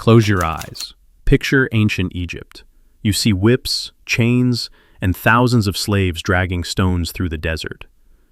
Close your eyes. Picture ancient Egypt. You see whips, chains, and thousands of slaves dragging stones through the desert.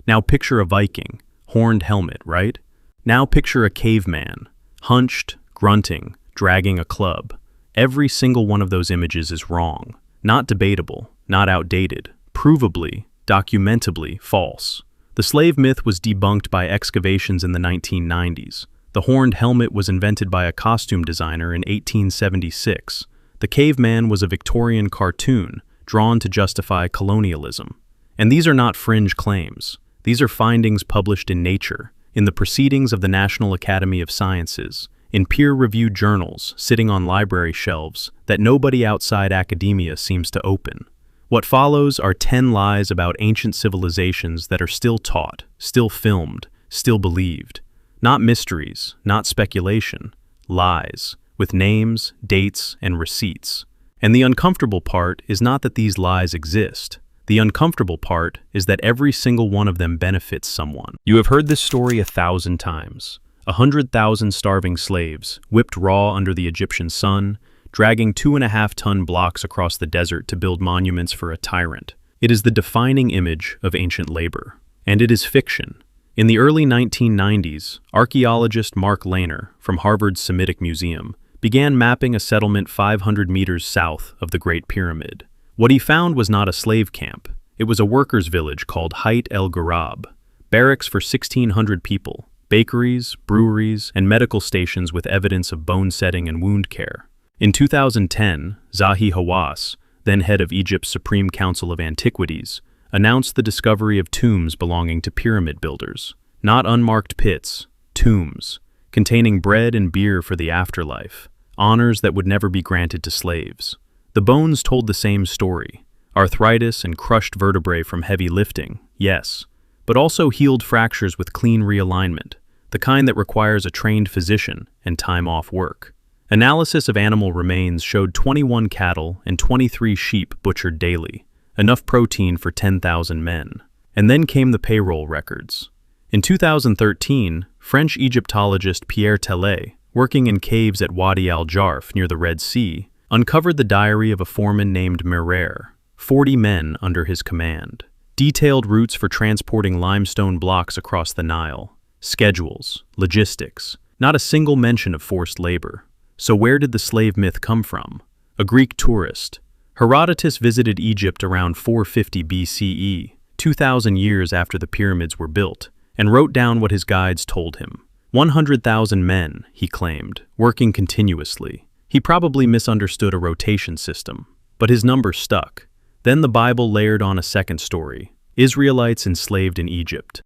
Now picture a Viking, horned helmet, right? Now picture a caveman, hunched, grunting, dragging a club. Every single one of those images is wrong, not debatable, not outdated, provably, documentably false. The slave myth was debunked by excavations in the 1990s. The horned helmet was invented by a costume designer in 1876. The caveman was a Victorian cartoon drawn to justify colonialism. And these are not fringe claims. These are findings published in Nature, in the Proceedings of the National Academy of Sciences, in peer-reviewed journals sitting on library shelves that nobody outside academia seems to open. What follows are 10 lies about ancient civilizations that are still taught, still filmed, still believed. Not mysteries, not speculation, lies, with names, dates, and receipts. And the uncomfortable part is not that these lies exist. The uncomfortable part is that every single one of them benefits someone. You have heard this story 1,000 times. 100,000 starving slaves, whipped raw under the Egyptian sun, dragging 2.5-ton blocks across the desert to build monuments for a tyrant. It is the defining image of ancient labor. And it is fiction. In the early 1990s, archaeologist Mark Lehner from Harvard's Semitic Museum began mapping a settlement 500 meters south of the Great Pyramid. What he found was not a slave camp. It was a workers' village called Hayt el Garab, barracks for 1,600 people, bakeries, breweries, and medical stations with evidence of bone setting and wound care. In 2010, Zahi Hawass, then head of Egypt's Supreme Council of Antiquities, announced the discovery of tombs belonging to pyramid builders. Not unmarked pits, tombs, containing bread and beer for the afterlife, honors that would never be granted to slaves. The bones told the same story. Arthritis and crushed vertebrae from heavy lifting, yes, but also healed fractures with clean realignment, the kind that requires a trained physician and time off work. Analysis of animal remains showed 21 cattle and 23 sheep butchered daily, enough protein for 10,000 men. And then came the payroll records. In 2013, French Egyptologist Pierre Tellet, working in caves at Wadi al-Jarf near the Red Sea, uncovered the diary of a foreman named Merer, 40 men under his command. Detailed routes for transporting limestone blocks across the Nile, schedules, logistics, not a single mention of forced labor. So where did the slave myth come from? A Greek tourist. Herodotus visited Egypt around 450 BCE, 2,000 years after the pyramids were built, and wrote down what his guides told him. 100,000 men, he claimed, working continuously. He probably misunderstood a rotation system, but his number stuck. Then the Bible layered on a second story: Israelites enslaved in Egypt.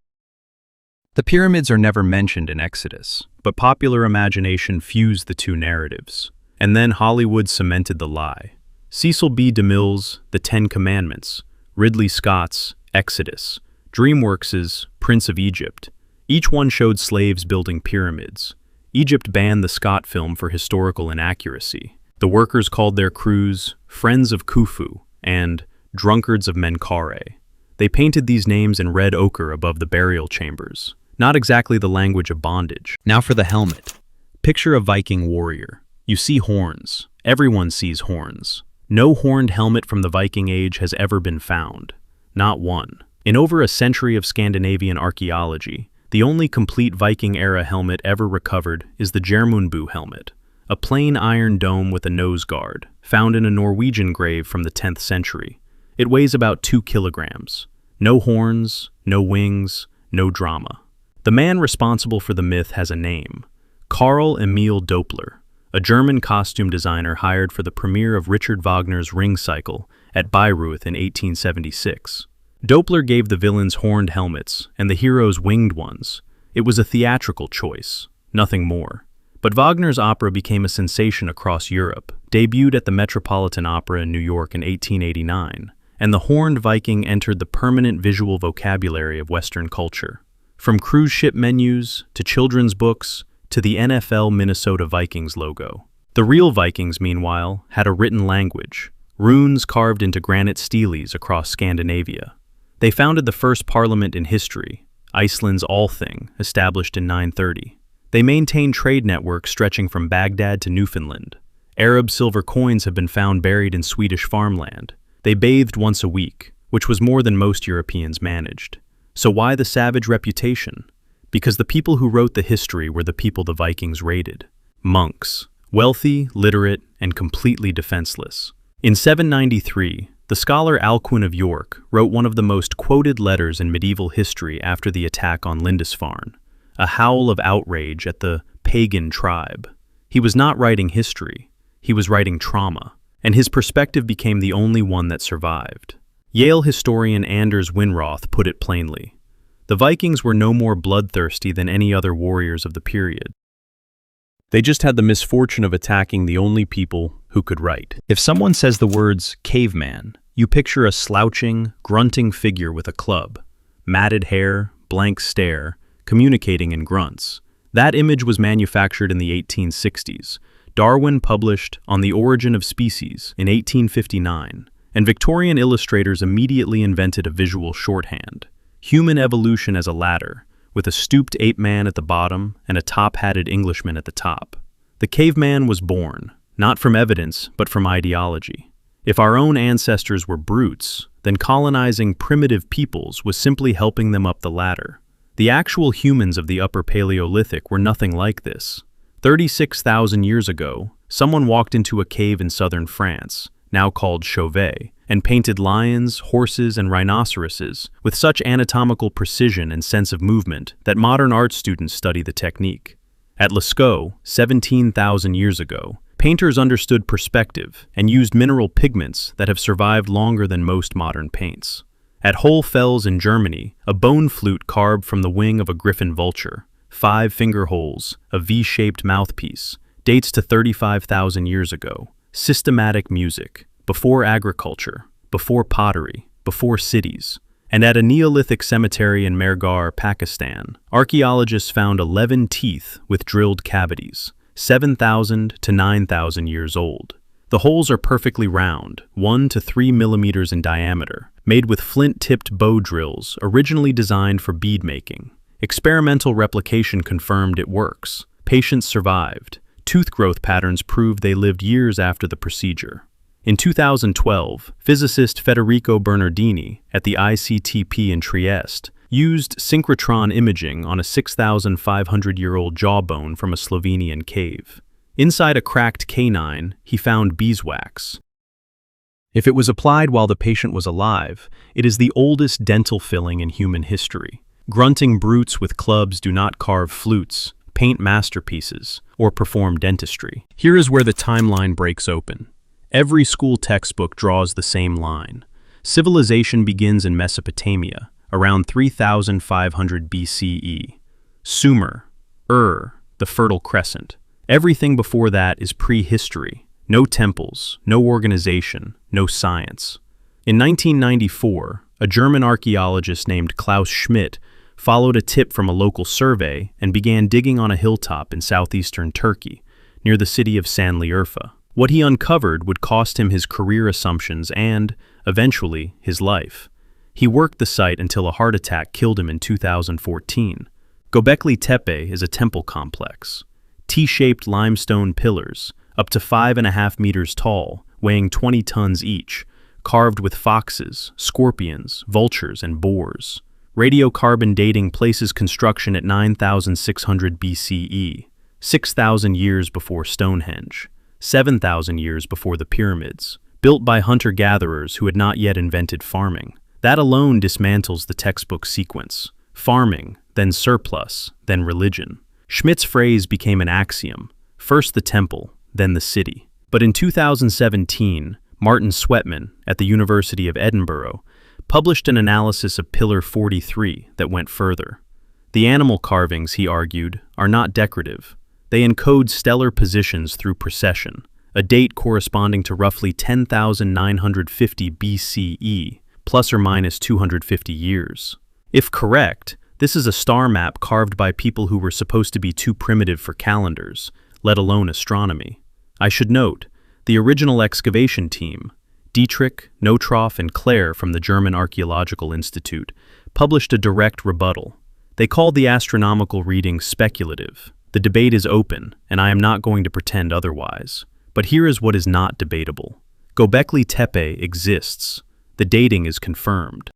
The pyramids are never mentioned in Exodus, but popular imagination fused the two narratives. And then Hollywood cemented the lie. Cecil B. DeMille's The Ten Commandments, Ridley Scott's Exodus, DreamWorks' Prince of Egypt. Each one showed slaves building pyramids. Egypt banned the Scott film for historical inaccuracy. The workers called their crews Friends of Khufu and Drunkards of Menkaure. They painted these names in red ochre above the burial chambers. Not exactly the language of bondage. Now for the helmet. Picture a Viking warrior. You see horns. Everyone sees horns. No horned helmet from the Viking Age has ever been found. Not one. In over a century of Scandinavian archaeology, the only complete Viking-era helmet ever recovered is the Gjermundbu helmet, a plain iron dome with a nose guard, found in a Norwegian grave from the 10th century. It weighs about 2 kilograms. No horns, no wings, no drama. The man responsible for the myth has a name: Karl Emil Doppler, a German costume designer hired for the premiere of Richard Wagner's Ring Cycle at Bayreuth in 1876. Doppler gave the villains horned helmets and the heroes winged ones. It was a theatrical choice, nothing more. But Wagner's opera became a sensation across Europe, debuted at the Metropolitan Opera in New York in 1889, and the horned Viking entered the permanent visual vocabulary of Western culture. From cruise ship menus, to children's books, to the NFL Minnesota Vikings logo. The real Vikings, meanwhile, had a written language, runes carved into granite steles across Scandinavia. They founded the first parliament in history, Iceland's Althing, established in 930. They maintain trade networks stretching from Baghdad to Newfoundland. Arab silver coins have been found buried in Swedish farmland. They bathed once a week, which was more than most Europeans managed. So why the savage reputation? Because the people who wrote the history were the people the Vikings raided. Monks, wealthy, literate, and completely defenseless. In 793, the scholar Alcuin of York wrote one of the most quoted letters in medieval history after the attack on Lindisfarne, a howl of outrage at the pagan tribe. He was not writing history, he was writing trauma, and his perspective became the only one that survived. Yale historian Anders Winroth put it plainly. The Vikings were no more bloodthirsty than any other warriors of the period. They just had the misfortune of attacking the only people who could write. If someone says the words caveman, you picture a slouching, grunting figure with a club, matted hair, blank stare, communicating in grunts. That image was manufactured in the 1860s. Darwin published On the Origin of Species in 1859, and Victorian illustrators immediately invented a visual shorthand. Human evolution as a ladder, with a stooped ape man at the bottom and a top-hatted Englishman at the top. The caveman was born, not from evidence, but from ideology. If our own ancestors were brutes, then colonizing primitive peoples was simply helping them up the ladder. The actual humans of the Upper Paleolithic were nothing like this. 36,000 years ago, someone walked into a cave in southern France, now called Chauvet, and painted lions, horses, and rhinoceroses with such anatomical precision and sense of movement that modern art students study the technique. At Lascaux, 17,000 years ago, painters understood perspective and used mineral pigments that have survived longer than most modern paints. At Hohlfels in Germany, a bone flute carved from the wing of a griffin vulture, 5 finger holes, a V-shaped mouthpiece, dates to 35,000 years ago. Systematic music, before agriculture, before pottery, before cities. And at a Neolithic cemetery in Mehrgarh, Pakistan, archaeologists found 11 teeth with drilled cavities, 7,000 to 9,000 years old. The holes are perfectly round, 1 to 3 millimeters in diameter, made with flint-tipped bow drills originally designed for bead making. Experimental replication confirmed it works. Patients survived. Tooth growth patterns proved they lived years after the procedure. In 2012, physicist Federico Bernardini at the ICTP in Trieste used synchrotron imaging on a 6,500-year-old jawbone from a Slovenian cave. Inside a cracked canine, he found beeswax. If it was applied while the patient was alive, it is the oldest dental filling in human history. Grunting brutes with clubs do not carve flutes, paint masterpieces, or perform dentistry. Here is where the timeline breaks open. Every school textbook draws the same line. Civilization begins in Mesopotamia, around 3,500 BCE. Sumer, the Fertile Crescent. Everything before that is prehistory. No temples, no organization, no science. In 1994, a German archaeologist named Klaus Schmidt followed a tip from a local survey and began digging on a hilltop in southeastern Turkey, near the city of Şanlıurfa. What he uncovered would cost him his career assumptions and, eventually, his life. He worked the site until a heart attack killed him in 2014. Göbekli Tepe is a temple complex. T-shaped limestone pillars, up to 5.5 meters tall, weighing 20 tons each, carved with foxes, scorpions, vultures, and boars. Radiocarbon dating places construction at 9,600 BCE, 6,000 years before Stonehenge, 7,000 years before the pyramids, built by hunter-gatherers who had not yet invented farming. That alone dismantles the textbook sequence. Farming, then surplus, then religion. Schmidt's phrase became an axiom, first the temple, then the city. But in 2017, Martin Sweatman, at the University of Edinburgh, published an analysis of Pillar 43 that went further. The animal carvings, he argued, are not decorative. They encode stellar positions through precession, a date corresponding to roughly 10,950 BCE, plus or minus 250 years. If correct, this is a star map carved by people who were supposed to be too primitive for calendars, let alone astronomy. I should note, the original excavation team, Dietrich, Notroff, and Claire from the German Archaeological Institute, published a direct rebuttal. They called the astronomical readings speculative, The debate is open, and I am not going to pretend otherwise. But here is what is not debatable. Göbekli Tepe exists. The dating is confirmed.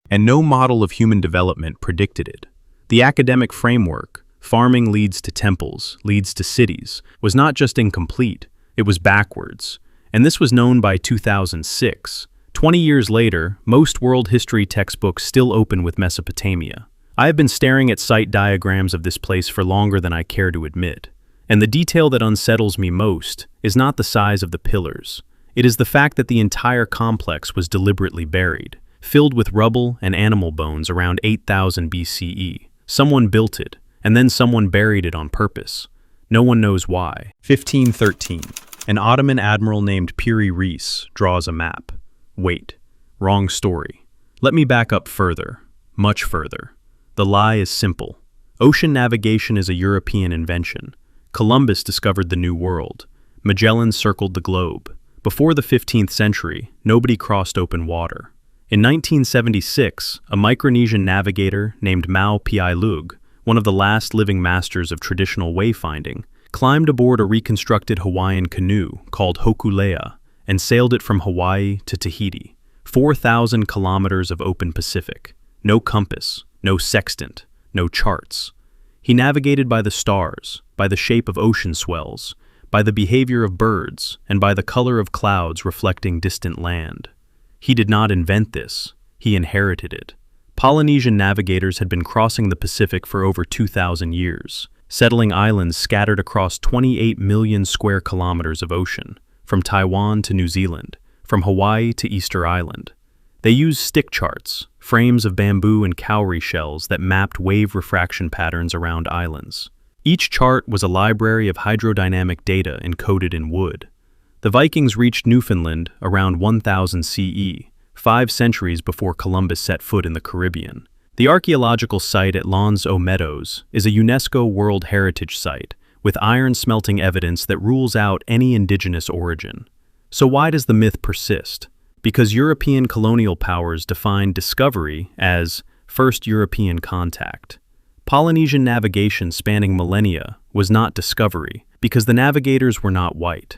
And no model of human development predicted it. The academic framework, farming leads to temples, leads to cities, was not just incomplete, it was backwards. And this was known by 2006. 20 years later, most world history textbooks still open with Mesopotamia. I have been staring at site diagrams of this place for longer than I care to admit. And the detail that unsettles me most is not the size of the pillars. It is the fact that the entire complex was deliberately buried, filled with rubble and animal bones around 8000 BCE. Someone built it, and then someone buried it on purpose. No one knows why. 1513. An Ottoman admiral named Piri Reis draws a map. Wait, wrong story. Let me back up further, much further. The lie is simple. Ocean navigation is a European invention. Columbus discovered the New World. Magellan circled the globe. Before the 15th century, nobody crossed open water. In 1976, a Micronesian navigator named Mau Piai Lug, one of the last living masters of traditional wayfinding, climbed aboard a reconstructed Hawaiian canoe called Hokulea and sailed it from Hawaii to Tahiti. 4,000 kilometers of open Pacific. No compass, no sextant, no charts. He navigated by the stars, by the shape of ocean swells, by the behavior of birds, and by the color of clouds reflecting distant land. He did not invent this, he inherited it. Polynesian navigators had been crossing the Pacific for over 2,000 years, settling islands scattered across 28 million square kilometers of ocean, from Taiwan to New Zealand, from Hawaii to Easter Island. They used stick charts, frames of bamboo and cowrie shells that mapped wave refraction patterns around islands. Each chart was a library of hydrodynamic data encoded in wood. The Vikings reached Newfoundland around 1000 CE, 5 centuries before Columbus set foot in the Caribbean. The archaeological site at Lons aux Meadows is a UNESCO World Heritage Site, with iron smelting evidence that rules out any indigenous origin. So why does the myth persist? Because European colonial powers defined discovery as first European contact. Polynesian navigation spanning millennia was not discovery, because the navigators were not white.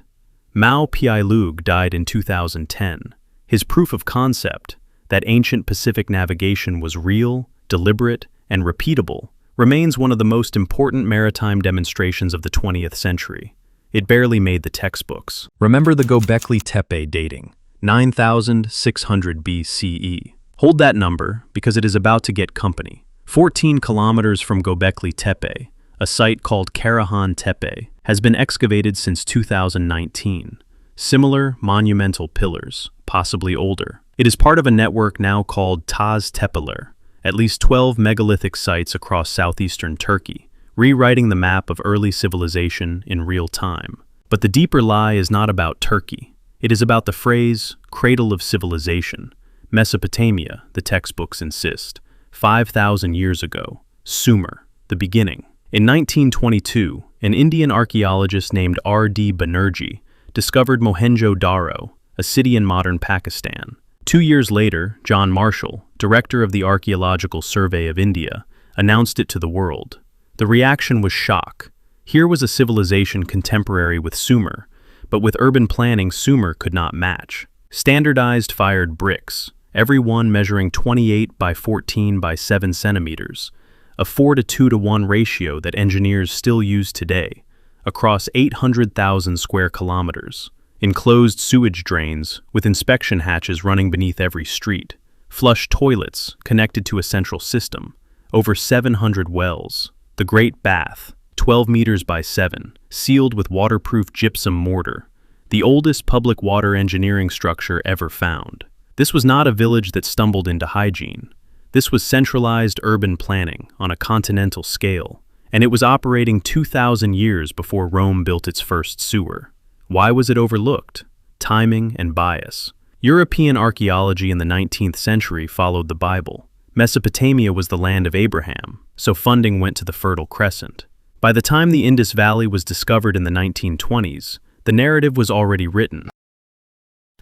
Mau Piai Lug died in 2010. His proof of concept, that ancient Pacific navigation was real, deliberate, and repeatable, remains one of the most important maritime demonstrations of the 20th century. It barely made the textbooks. Remember the Göbekli Tepe dating, 9600 BCE. Hold that number because it is about to get company. 14 kilometers from Göbekli Tepe, a site called Karahan Tepe, has been excavated since 2019. Similar monumental pillars, possibly older. It is part of a network now called Taz Tepeler, at least 12 megalithic sites across southeastern Turkey, rewriting the map of early civilization in real time. But the deeper lie is not about Turkey. It is about the phrase, cradle of civilization. Mesopotamia, the textbooks insist. 5,000 years ago, Sumer, the beginning. In 1922, an Indian archaeologist named R.D. Banerjee discovered Mohenjo-Daro, a city in modern Pakistan. 2 years later, John Marshall, director of the Archaeological Survey of India, announced it to the world. The reaction was shock. Here was a civilization contemporary with Sumer, but with urban planning Sumer could not match. Standardized fired bricks, every one measuring 28 by 14 by 7 centimeters, a 4:2:1 ratio that engineers still use today, across 800,000 square kilometers. Enclosed sewage drains with inspection hatches running beneath every street, flush toilets connected to a central system, over 700 wells, the Great Bath, 12 meters by 7, sealed with waterproof gypsum mortar, the oldest public water engineering structure ever found. This was not a village that stumbled into hygiene. This was centralized urban planning on a continental scale, and it was operating 2,000 years before Rome built its first sewer. Why was it overlooked? Timing and bias. European archaeology in the 19th century followed the Bible. Mesopotamia was the land of Abraham, so funding went to the Fertile Crescent. By the time the Indus Valley was discovered in the 1920s, the narrative was already written.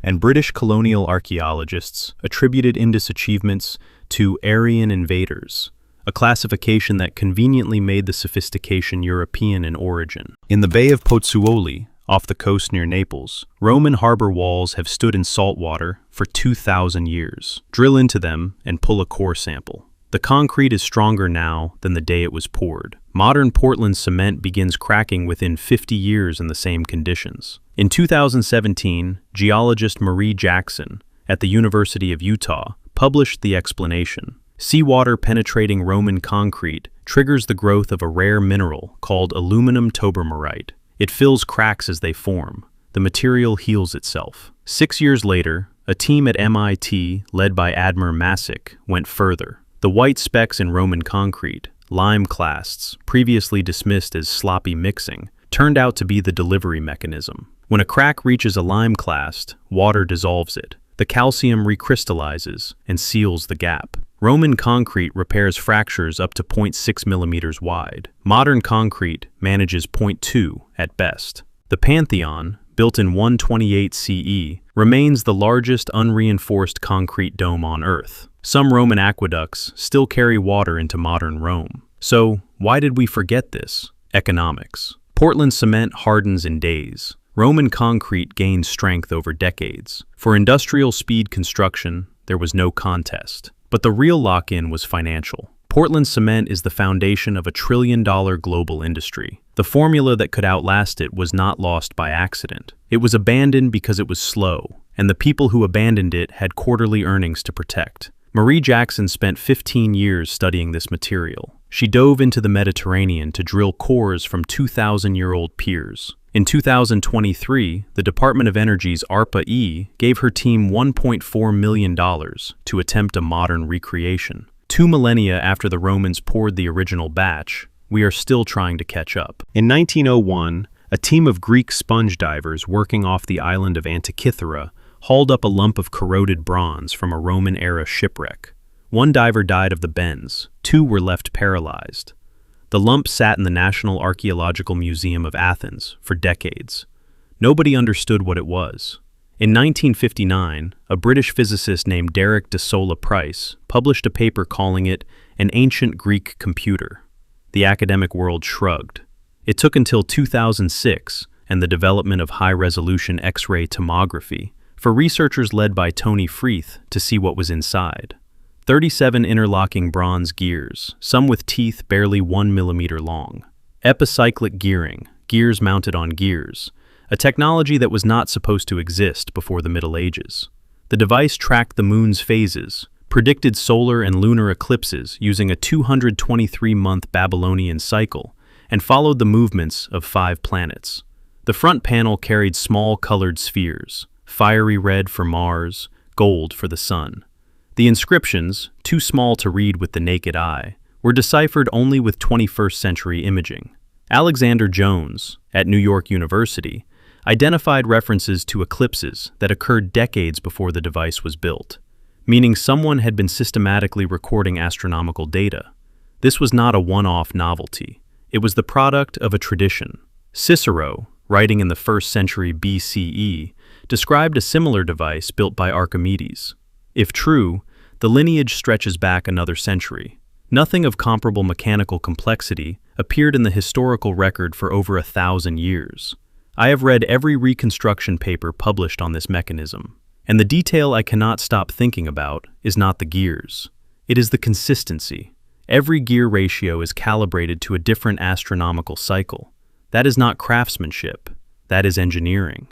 And British colonial archaeologists attributed Indus achievements to Aryan invaders, a classification that conveniently made the sophistication European in origin. In the Bay of Pozzuoli, off the coast near Naples, Roman harbor walls have stood in salt water for 2,000 years. Drill into them and pull a core sample. The concrete is stronger now than the day it was poured. Modern Portland cement begins cracking within 50 years in the same conditions. In 2017, geologist Marie Jackson at the University of Utah published the explanation. Seawater penetrating Roman concrete triggers the growth of a rare mineral called aluminum tobermorite. It fills cracks as they form. The material heals itself. 6 years later, a team at MIT, led by Admir Masick, went further. The white specks in Roman concrete, lime clasts, previously dismissed as sloppy mixing, turned out to be the delivery mechanism. When a crack reaches a lime clast, water dissolves it. The calcium recrystallizes and seals the gap. Roman concrete repairs fractures up to 0.6 millimeters wide. Modern concrete manages 0.2 at best. The Pantheon, built in 128 CE, remains the largest unreinforced concrete dome on Earth. Some Roman aqueducts still carry water into modern Rome. So, why did we forget this? Economics. Portland cement hardens in days. Roman concrete gains strength over decades. For industrial speed construction, there was no contest. But the real lock-in was financial. Portland cement is the foundation of a trillion-dollar global industry. The formula that could outlast it was not lost by accident. It was abandoned because it was slow, and the people who abandoned it had quarterly earnings to protect. Marie Jackson spent 15 years studying this material. She dove into the Mediterranean to drill cores from 2,000-year-old piers. In 2023, the Department of Energy's ARPA-E gave her team $1.4 million to attempt a modern recreation. 2 millennia after the Romans poured the original batch, we are still trying to catch up. In 1901, a team of Greek sponge divers working off the island of Antikythera hauled up a lump of corroded bronze from a Roman-era shipwreck. 1 diver died of the bends, 2 were left paralyzed. The lump sat in the National Archaeological Museum of Athens for decades. Nobody understood what it was. In 1959, a British physicist named Derek de Sola Price published a paper calling it an ancient Greek computer. The academic world shrugged. It took until 2006 and the development of high-resolution X-ray tomography for researchers led by Tony Freeth to see what was inside. 37 interlocking bronze gears, some with teeth barely 1 millimeter long. Epicyclic gearing, gears mounted on gears, a technology that was not supposed to exist before the Middle Ages. The device tracked the moon's phases, predicted solar and lunar eclipses using a 223-month Babylonian cycle, and followed the movements of 5 planets. The front panel carried small colored spheres, fiery red for Mars, gold for the Sun. The inscriptions, too small to read with the naked eye, were deciphered only with 21st century imaging. Alexander Jones, at New York University, identified references to eclipses that occurred decades before the device was built, meaning someone had been systematically recording astronomical data. This was not a one-off novelty. It was the product of a tradition. Cicero, writing in the 1st century BCE, described a similar device built by Archimedes. If true, the lineage stretches back another century. Nothing of comparable mechanical complexity appeared in the historical record for over 1,000 years. I have read every reconstruction paper published on this mechanism, and the detail I cannot stop thinking about is not the gears. It is the consistency. Every gear ratio is calibrated to a different astronomical cycle. That is not craftsmanship, that is engineering.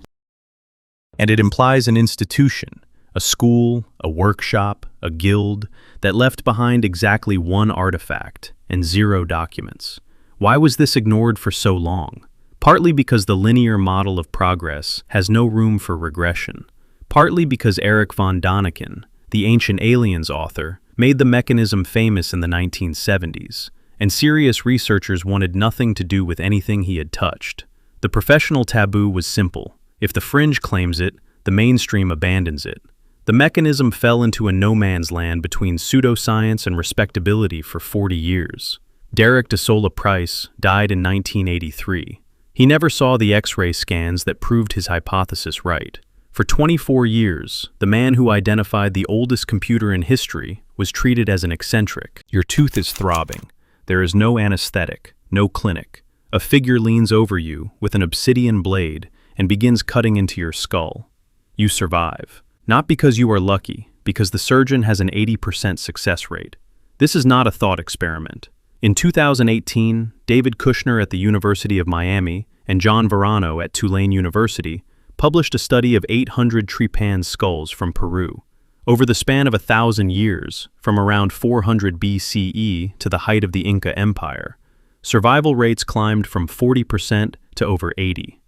And it implies an institution, a school, a workshop, a guild, that left behind exactly 1 artifact and 0 documents. Why was this ignored for so long? Partly because the linear model of progress has no room for regression. Partly because Eric von Däniken, the Ancient Aliens author, made the mechanism famous in the 1970s, and serious researchers wanted nothing to do with anything he had touched. The professional taboo was simple. If the fringe claims it, the mainstream abandons it. The mechanism fell into a no-man's land between pseudoscience and respectability for 40 years. Derek de Sola Price died in 1983. He never saw the X-ray scans that proved his hypothesis right. For 24 years, the man who identified the oldest computer in history was treated as an eccentric. Your tooth is throbbing. There is no anesthetic, no clinic. A figure leans over you with an obsidian blade and begins cutting into your skull. You survive. Not because you are lucky, because the surgeon has an 80% success rate. This is not a thought experiment. In 2018, David Kushner at the University of Miami and John Verano at Tulane University published a study of 800 trepan skulls from Peru. Over the span of 1,000 years, from around 400 BCE to the height of the Inca Empire, survival rates climbed from 40% to over 80%.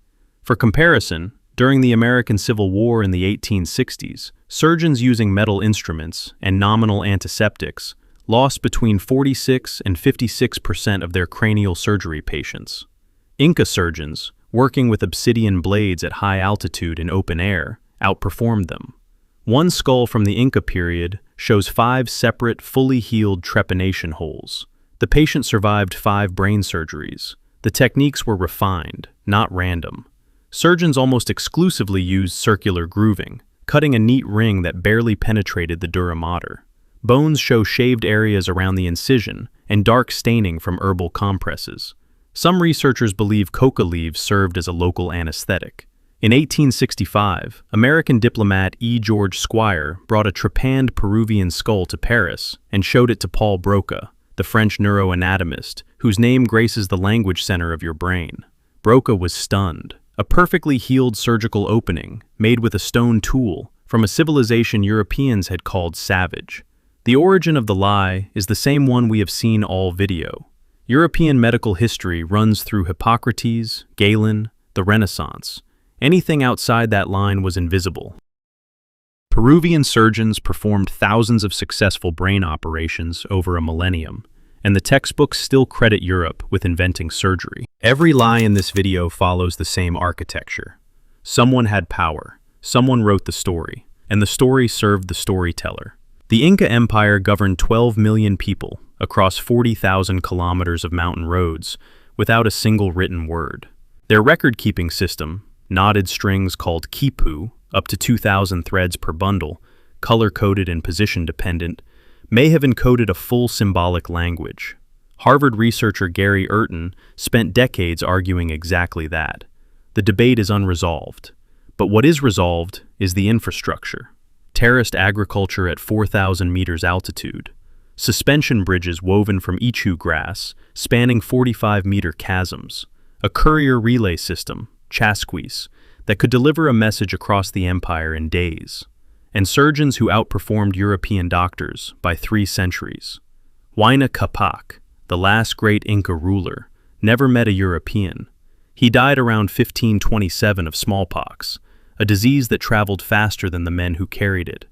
For comparison, during the American Civil War in the 1860s, surgeons using metal instruments and nominal antiseptics lost between 46 and 56% of their cranial surgery patients. Inca surgeons, working with obsidian blades at high altitude in open air, outperformed them. One skull from the Inca period shows 5 separate, fully healed trepanation holes. The patient survived 5 brain surgeries. The techniques were refined, not random. Surgeons almost exclusively used circular grooving, cutting a neat ring that barely penetrated the dura mater. Bones show shaved areas around the incision and dark staining from herbal compresses. Some researchers believe coca leaves served as a local anesthetic. In 1865, American diplomat E. George Squier brought a trepanned Peruvian skull to Paris and showed it to Paul Broca, the French neuroanatomist, whose name graces the language center of your brain. Broca was stunned. A perfectly healed surgical opening, made with a stone tool, from a civilization Europeans had called savage. The origin of the lie is the same one we have seen all video. European medical history runs through Hippocrates, Galen, the Renaissance. Anything outside that line was invisible. Peruvian surgeons performed thousands of successful brain operations over a millennium, and the textbooks still credit Europe with inventing surgery. Every lie in this video follows the same architecture. Someone had power, someone wrote the story, and the story served the storyteller. The Inca Empire governed 12 million people across 40,000 kilometers of mountain roads without a single written word. Their record-keeping system, knotted strings called quipu, up to 2,000 threads per bundle, color-coded and position-dependent, may have encoded a full symbolic language. Harvard researcher Gary Urton spent decades arguing exactly that. The debate is unresolved. But what is resolved is the infrastructure. Terraced agriculture at 4,000 meters altitude. Suspension bridges woven from ichu grass, spanning 45-meter chasms. A courier relay system, chasquis, that could deliver a message across the empire in days. And surgeons who outperformed European doctors by 3 centuries. Huayna Capac, the last great Inca ruler, never met a European. He died around 1527 of smallpox, a disease that traveled faster than the men who carried it.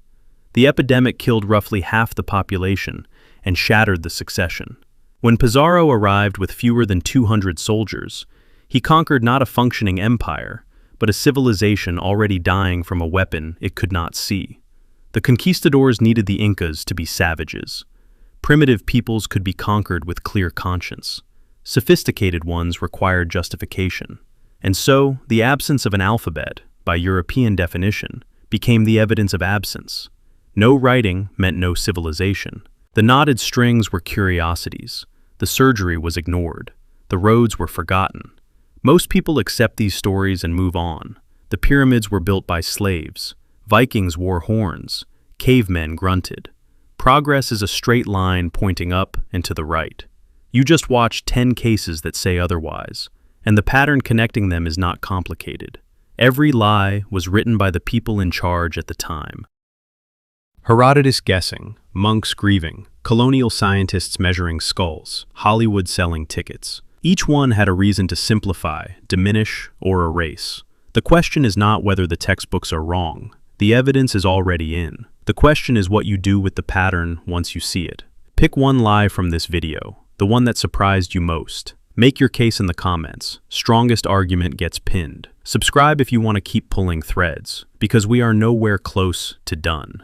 The epidemic killed roughly half the population and shattered the succession. When Pizarro arrived with fewer than 200 soldiers, he conquered not a functioning empire, but a civilization already dying from a weapon it could not see. The conquistadors needed the Incas to be savages. Primitive peoples could be conquered with clear conscience. Sophisticated ones required justification. And so, the absence of an alphabet, by European definition, became the evidence of absence. No writing meant no civilization. The knotted strings were curiosities. The surgery was ignored. The roads were forgotten. Most people accept these stories and move on. The pyramids were built by slaves. Vikings wore horns. Cavemen grunted. Progress is a straight line pointing up and to the right. You just watch 10 cases that say otherwise, and the pattern connecting them is not complicated. Every lie was written by the people in charge at the time. Herodotus guessing, monks grieving, colonial scientists measuring skulls, Hollywood selling tickets. Each one had a reason to simplify, diminish, or erase. The question is not whether the textbooks are wrong. The evidence is already in. The question is what you do with the pattern once you see it. Pick one lie from this video, the one that surprised you most. Make your case in the comments. Strongest argument gets pinned. Subscribe if you want to keep pulling threads, because we are nowhere close to done.